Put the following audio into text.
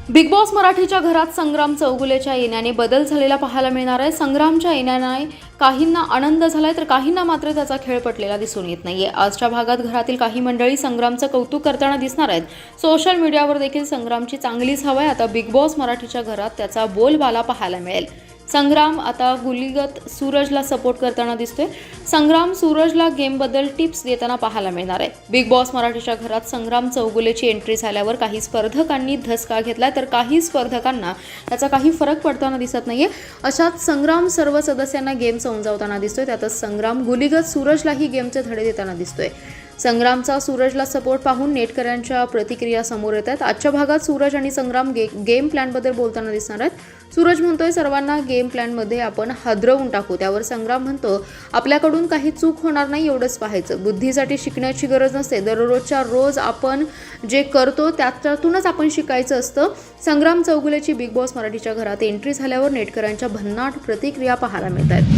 Big boss मराठीच्या घरात संग्राम चौगुलेच्या येण्याने बदल झालेला पाहायला मिळणार आहे. संग्रामच्या येण्याने काहींना आनंद झालाय तर काहींना मात्र त्याचा खेळ पटलेला दिसून येत नाहीये. आजच्या भागात घरातील काही मंडळी संग्रामचं कौतुक करताना दिसणार आहेत. सोशल मीडियावर देखील संग्रामची चांगलीच हवा आहे. आता बिग बॉस मराठीच्या घरात त्याचा बोलबाला पाहायला मिळेल. संग्राम आता गुलीगत सूरजला सपोर्ट करताना दिसतोय. संग्राम सूरजला गेमबद्दल टिप्स देताना पाहायला मिळणार आहे. बिग बॉस मराठीच्या घरात संग्राम चौगुलेची एंट्री झाल्यावर काही स्पर्धकांनी धसका घेतलाय तर काही स्पर्धकांना त्याचा काही फरक पडताना दिसत नाहीये. अशात संग्राम सर्व सदस्यांना गेम समजावताना दिसतोय. त्यातच संग्राम गुलीगत सूरजलाही गेमचे धडे देताना दिसतोय. संग्रामचा सूरजला सपोर्ट पाहून नेटकऱ्यांच्या प्रतिक्रिया समोर येत आहेत. आजच्या भागात सूरज आणि संग्राम गेम प्लॅनबद्दल बोलताना दिसणार आहेत. सूरज म्हणतोय सर्वांना गेम प्लॅनमध्ये आपण हादरवून टाकू. त्यावर संग्राम म्हणतो आपल्याकडून काही चूक होणार नाही एवढंच पाहायचं. बुद्धीसाठी शिकण्याची गरज नसते. दररोजच्या रोज आपण जे करतो त्यातूनच आपण शिकायचं असतं. संग्राम चौगुलेची बिग बॉस मराठीच्या घरात एंट्री झाल्यावर नेटकऱ्यांच्या भन्नाट प्रतिक्रिया पाहायला मिळत आहेत.